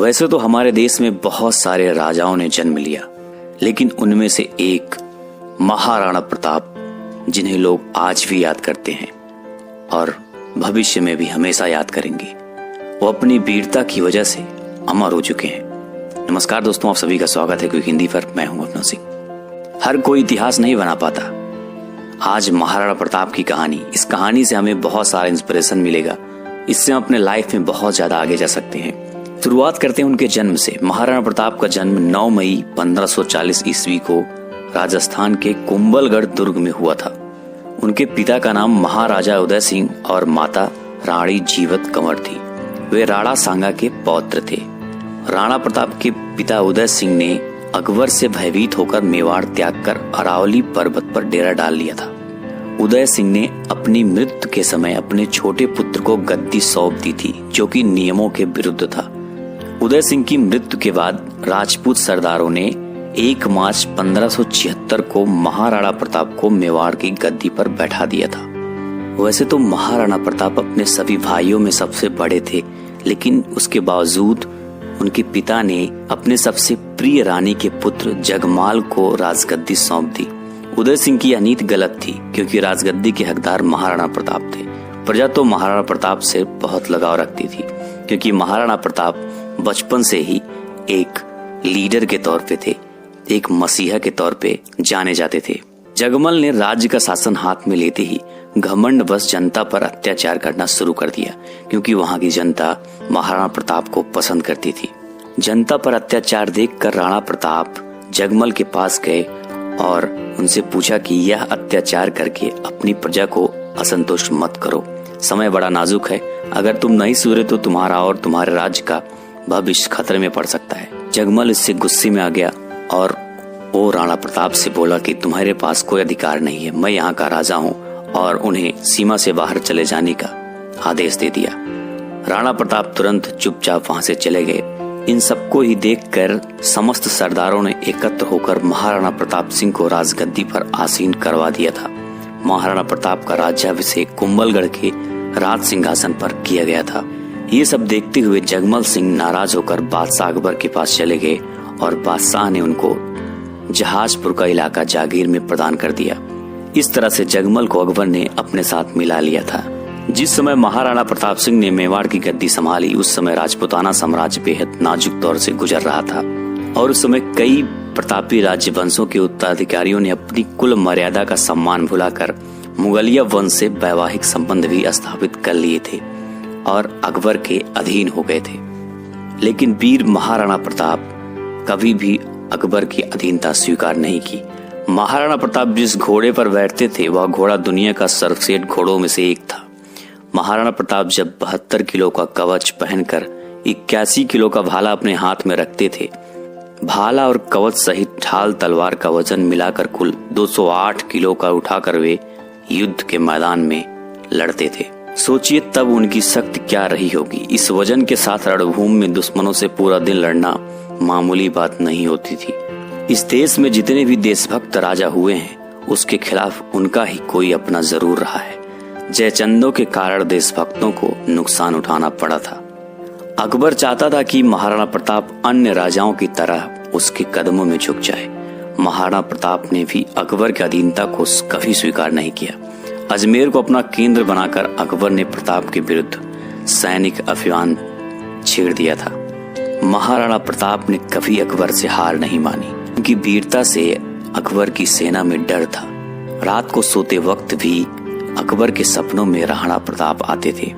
वैसे तो हमारे देश में बहुत सारे राजाओं ने जन्म लिया, लेकिन उनमें से एक महाराणा प्रताप, जिन्हें लोग आज भी याद करते हैं और भविष्य में भी हमेशा याद करेंगे, वो अपनी वीरता की वजह से अमर हो चुके हैं। नमस्कार दोस्तों, आप सभी का स्वागत है क्विक हिंदी पर। मैं हूं अपना सिंह। हर कोई इतिहास नहीं बना पाता। आज महाराणा प्रताप की कहानी, इस कहानी से हमें बहुत सारा इंस्पिरेशन मिलेगा। इससे हम अपने लाइफ में बहुत ज्यादा आगे जा सकते हैं। शुरुआत करते हैं उनके जन्म से। महाराणा प्रताप का जन्म 9 मई 1540 ईस्वी को राजस्थान के कुंभलगढ़ दुर्ग में हुआ था। उनके पिता का नाम महाराजा उदय सिंह और माता रानी जीवत कंवर थी। वे राणा सांगा के पौत्र थे। राणा प्रताप के पिता उदय सिंह ने अकबर से भयभीत होकर मेवाड़ त्याग कर अरावली पर्वत पर डेरा डाल लिया था। उदय सिंह ने अपनी मृत्यु के समय अपने छोटे पुत्र को गद्दी सौंप दी थी, जो कि नियमों के विरुद्ध था। उदय सिंह की मृत्यु के बाद राजपूत सरदारों ने 1 मार्च 1576 को महाराणा प्रताप को मेवाड़ की गद्दी पर बैठा दिया था। वैसे तो महाराणा प्रताप अपने सभी भाइयों में सबसे बड़े थे, लेकिन उसके बावजूद उनके पिता ने अपने सबसे प्रिय रानी के पुत्र जगमाल को राजगद्दी सौंप दी। उदय सिंह की यह नीति गलत थी, क्योंकि राजगद्दी के हकदार महाराणा प्रताप थे। प्रजा तो महाराणा प्रताप से बहुत लगाव रखती थी, क्योंकि महाराणा प्रताप बचपन से ही एक लीडर के तौर पे थे, एक मसीहा के तौर पे जाने जाते थे। जगमल ने राज्य का शासन हाथ में लेते ही घमंड बस जनता पर अत्याचार करना शुरू कर दिया, क्योंकि वहां की जनता महाराणा प्रताप को पसंद करती थी। जनता पर अत्याचार देखकर राणा प्रताप जगमल के पास गए और उनसे पूछा कि यह अत्याचार करके अपनी प्रजा को असंतुष्ट मत करो। समय बड़ा नाजुक है, अगर तुम नहीं सुधरे तो तुम्हारा और तुम्हारे राज्य का भविष्य खतरे में पड़ सकता है। जगमल इससे गुस्से में आ गया और वो राणा प्रताप से बोला कि तुम्हारे पास कोई अधिकार नहीं है, मैं यहाँ का राजा हूँ, और उन्हें सीमा से बाहर चले जाने का आदेश दे दिया। राणा प्रताप तुरंत चुपचाप वहां से चले गए। इन सबको ही देखकर समस्त सरदारों ने एकत्र होकर महाराणा प्रताप सिंह को राजगद्दी पर आसीन करवा दिया था। महाराणा प्रताप का राज्याभिषेक कुंभलगढ़ के राज सिंहासन पर किया गया था। ये सब देखते हुए जगमल सिंह नाराज होकर बादशाह अकबर के पास चले गए और बादशाह ने उनको जहाजपुर का इलाका जागीर में प्रदान कर दिया। इस तरह से जगमल को अकबर ने अपने साथ मिला लिया था। जिस समय महाराणा प्रताप सिंह ने मेवाड़ की गद्दी संभाली, उस समय राजपूताना साम्राज्य बेहद नाजुक दौर से गुजर रहा था और उस समय कई प्रतापी राज्य वंशों के उत्तराधिकारियों ने अपनी कुल मर्यादा का सम्मान भुलाकर मुगलिया वंश से वैवाहिक संबंध भी स्थापित कर लिए थे और अकबर के अधीन हो गए थे। लेकिन वीर महाराणा प्रताप कभी भी अकबर की अधीनता स्वीकार नहीं की। महाराणा प्रताप जिस घोड़े पर बैठते थे, वह घोड़ा दुनिया का सर्वश्रेष्ठ घोड़ों में से एक था। महाराणा प्रताप जब 72 किलो का कवच पहनकर 81 किलो का भाला अपने हाथ में रखते थे, भाला और कवच सहित ढाल तलवार का वजन मिलाकर कुल 208 किलो का उठाकर वे युद्ध के मैदान में लड़ते थे। सोचिए तब उनकी शक्ति क्या रही होगी। इस वजन के साथ रणभूमि में दुश्मनों से पूरा दिन लड़ना मामूली बात नहीं होती थी। इस देश में जितने भी देशभक्त राजा हुए हैं, उसके खिलाफ उनका ही कोई अपना जरूर रहा है। जयचंदों के कारण देशभक्तों को नुकसान उठाना पड़ा था। अकबर चाहता था कि महाराणा प्रताप अन्य राजाओं की तरह उसके कदमों में झुक जाए। महाराणा प्रताप ने भी अकबर की अधीनता को कभी स्वीकार नहीं किया। अजमेर को अपना केंद्र बनाकर अकबर ने प्रताप के विरुद्ध सैनिक अभियान छेड़ दिया था। महाराणा प्रताप ने कभी अकबर से हार नहीं मानी। उनकी वीरता से अकबर की सेना में डर था। रात को सोते वक्त भी अकबर के सपनों में राणा प्रताप आते थे।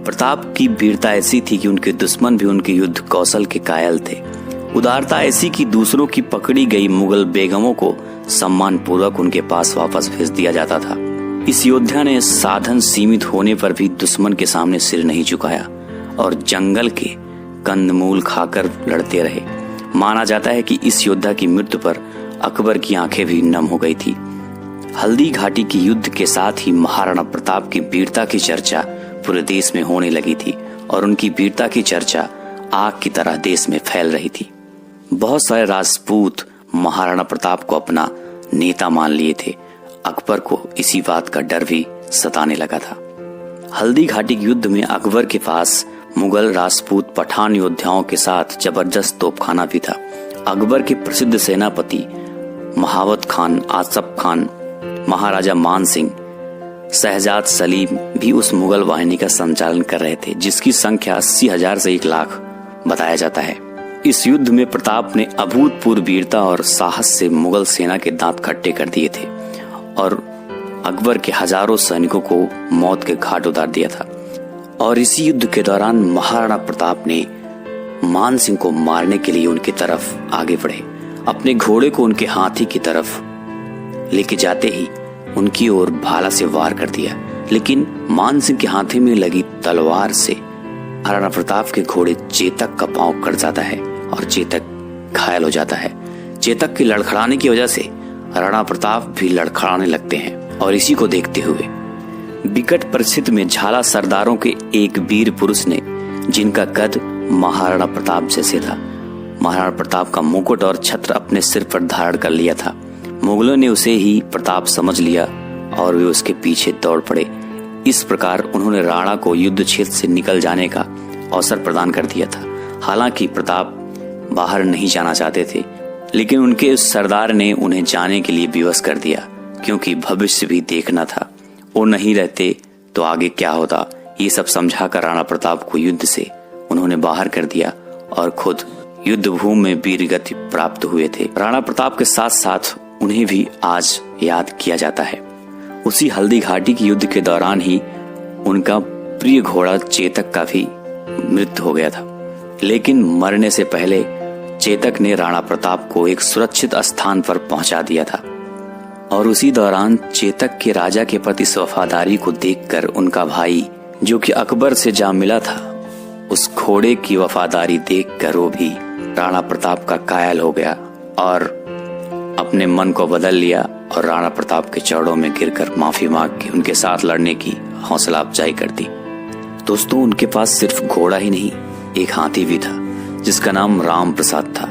प्रताप की वीरता ऐसी थी कि उनके दुश्मन भी उनके युद्ध कौशल के कायल थे। उदारता ऐसी कि दूसरों की पकड़ी गई मुगल बेगमों को सम्मान पूर्वक उनके पास वापस भेज दिया जाता था। इस योद्धा ने साधन सीमित होने पर भी दुश्मन के सामने सिर नहीं झुकाया और जंगल के कंदमूल खाकर लड़ते रहे। माना जाता है कि इस योद्धा की मृत्यु पर अकबर की आंखें भी नम हो गई थी। हल्दी घाटी के युद्ध के साथ ही महाराणा प्रताप की वीरता की चर्चा पूरे देश में होने लगी थी और उनकी वीरता की चर्चा आग की तरह देश में फैल रही थी। बहुत सारे राजपूत महाराणा प्रताप को अपना नेता मान लिए थे। अकबर को इसी बात का डर भी सताने लगा था। हल्दी घाटी के युद्ध में अकबर के पास मुगल, राजपूत, पठान योद्धाओं के साथ जबरदस्त तोपखाना भी था। अकबर के प्रसिद्ध सेनापति महावत खान, आसफ खान, महाराजा मान सिंह, शहजाद सलीम भी उस मुगल वाहिनी का संचालन कर रहे थे, जिसकी संख्या 80,000 से 1 लाख बताया जाता है। इस युद्ध में प्रताप ने अभूतपूर्व वीरता और साहस से मुगल सेना के दांत खट्टे कर दिए थे और अकबर के हजारों सैनिकों को मौत के घाट उतार दिया था। और इसी युद्ध के दौरान महाराणा प्रताप ने मान सिंह को मारने के लिए उनकी तरफ आगे बढ़े। अपने घोड़े को उनके हाथी की तरफ लेके जाते ही उनकी ओर भाला से वार कर दिया, लेकिन मान सिंह के हाथे में लगी तलवार से महाराणा प्रताप के घोड़े चेतक का पांव कट जाता है और चेतक घायल हो जाता है। चेतक के लड़खड़ाने की वजह से राणा प्रताप भी लड़खड़ाने लगते हैं और इसी को देखते हुए विकट परिस्थिति में झाला सरदारों के एक वीर पुरुष ने, जिनका कद महाराणा प्रताप जैसे था, महाराणा प्रताप का मुकुट और छत्र अपने सिर पर धारण कर लिया था। मुगलों ने उसे ही प्रताप समझ लिया और वे उसके पीछे दौड़ पड़े। इस प्रकार उन्होंने राणा को युद्ध क्षेत्र से निकल जाने का अवसर प्रदान कर दिया था। हालांकि प्रताप बाहर नहीं जाना चाहते थे, लेकिन उनके उस सरदार ने उन्हें जाने के लिए विवश कर दिया, क्योंकि भविष्य भी देखना था। वो नहीं रहते तो आगे क्या होता, ये सब समझाकर राणा प्रताप को युद्ध से उन्होंने बाहर कर दिया और खुद युद्ध भूमि में वीर गति प्राप्त हुए थे। राणा प्रताप के साथ साथ उन्हें भी आज याद किया जाता है। उसी हल्दी घाटी की युद्ध के दौरान ही उनका प्रिय घोड़ा चेतक का भी मृत्यु हो गया था, लेकिन मरने से पहले चेतक ने राणा प्रताप को एक सुरक्षित स्थान पर पहुंचा दिया था। और उसी दौरान चेतक के राजा के प्रति वफादारी को देखकर उनका भाई, जो कि अकबर से जा मिला था, उस घोड़े की वफादारी देखकर वो भी राणा प्रताप का कायल हो गया और अपने मन को बदल लिया और राणा प्रताप के चरणों में गिरकर माफी मांग के उनके साथ लड़ने की हौसला अफजाई कर दी। दोस्तों, उनके पास सिर्फ घोड़ा ही नहीं, एक हाथी भी था जिसका नाम राम प्रसाद था।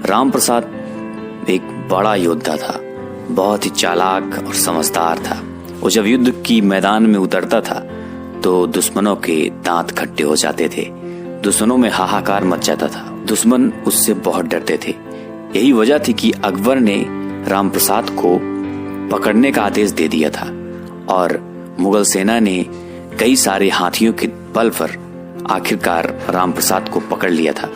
राम प्रसाद एक बड़ा योद्धा था, बहुत ही चालाक और समझदार था। वो जब युद्ध की मैदान में उतरता था तो दुश्मनों के दांत खट्टे हो जाते थे, दुश्मनों में हाहाकार मच जाता था, दुश्मन उससे बहुत डरते थे। यही वजह थी कि अकबर ने राम प्रसाद को पकड़ने का आदेश दे दिया था और मुगल सेना ने कई सारे हाथियों के बल पर आखिरकार राम प्रसाद को पकड़ लिया था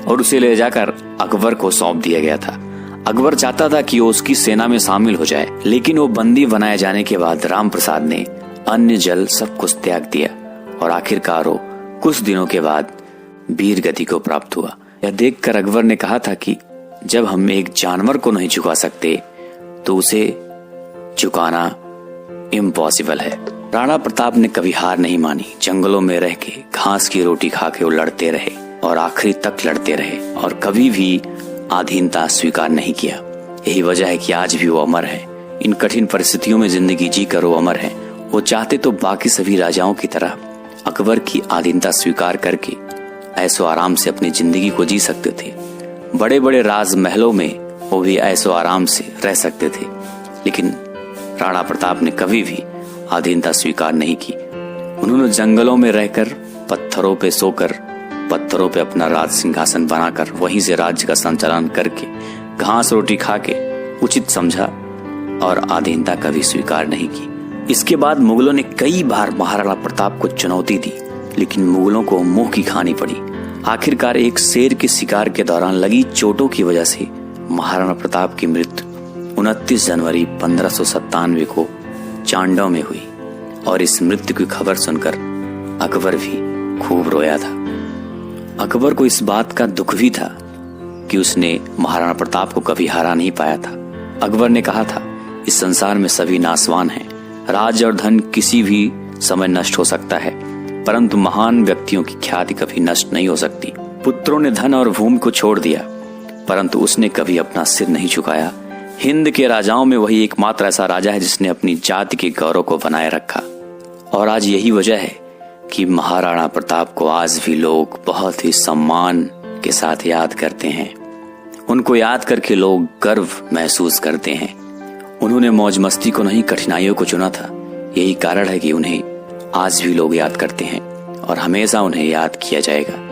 और उसे ले जाकर अकबर को सौंप दिया गया था। अकबर चाहता था कि वो उसकी सेना में शामिल हो जाए, लेकिन वो बंदी बनाए जाने के बाद राम प्रसाद ने अन्न जल सब कुछ त्याग दिया और आखिरकार वो कुछ दिनों के बाद वीर गति को प्राप्त हुआ। यह देखकर अकबर ने कहा था कि जब हम एक जानवर को नहीं झुका सकते तो उसे झुकाना इम्पॉसिबल है। राणा प्रताप ने कभी हार नहीं मानी। जंगलों में रह के घास की रोटी खा के वो लड़ते रहे और आखिरी तक लड़ते रहे और कभी भी अधीनता स्वीकार नहीं किया। यही वजह है कि आज भी वो अमर है। इन कठिन परिस्थितियों में जिंदगी जीकर वो अमर है। वो चाहते तो बाकी सभी राजाओं की तरह अकबर की अधीनता स्वीकार करके ऐसो आराम से अपनी जिंदगी को जी सकते थे। बड़े बड़े राजमहलों में वो भी ऐसो आराम से रह सकते थे, लेकिन राणा प्रताप ने कभी भी अधीनता स्वीकार नहीं की। उन्होंने जंगलों में रहकर, पत्थरों पे सोकर, पत्थरों पे अपना राज सिंहासन बनाकर वहीं से राज्य का संचालन करके घास रोटी खा के उचित समझा और अधीनता कभी स्वीकार नहीं की। इसके बाद मुगलों ने कई बार महाराणा प्रताप को चुनौती दी, लेकिन मुगलों को मुंह की खानी पड़ी। आखिरकार एक शेर के शिकार के दौरान लगी चोटों की वजह से महाराणा प्रताप की मृत्यु 29 जनवरी 1597 को चांडौ में हुई और इस मृत्यु की खबर सुनकर अकबर भी खूब रोया था। अकबर को इस बात का दुख भी था कि उसने महाराणा प्रताप को कभी हरा नहीं पाया था। अकबर ने कहा था, इस संसार में सभी नासवान हैं, राज और धन किसी भी समय नष्ट हो सकता है, परंतु महान व्यक्तियों की ख्याति कभी नष्ट नहीं हो सकती। पुत्रों ने धन और भूमि को छोड़ दिया, परंतु उसने कभी अपना सिर नहीं झुकाया। हिंद के राजाओं में वही एकमात्र ऐसा राजा है जिसने अपनी जाति के गौरव को बनाए रखा। और आज यही वजह है कि महाराणा प्रताप को आज भी लोग बहुत ही सम्मान के साथ याद करते हैं। उनको याद करके लोग गर्व महसूस करते हैं। उन्होंने मौज मस्ती को नहीं, कठिनाइयों को चुना था। यही कारण है कि उन्हें आज भी लोग याद करते हैं और हमेशा उन्हें याद किया जाएगा।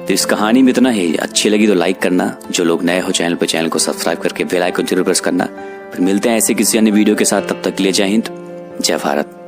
तो इस कहानी में इतना ही। अच्छी लगी तो लाइक करना, जो लोग नए हो चैनल पर चैनल को सब्सक्राइब करके बेल आइकन जरूर प्रेस करना। फिर मिलते हैं ऐसे किसी अन्य वीडियो के साथ, तब तक के लिए जय हिंद, जय भारत।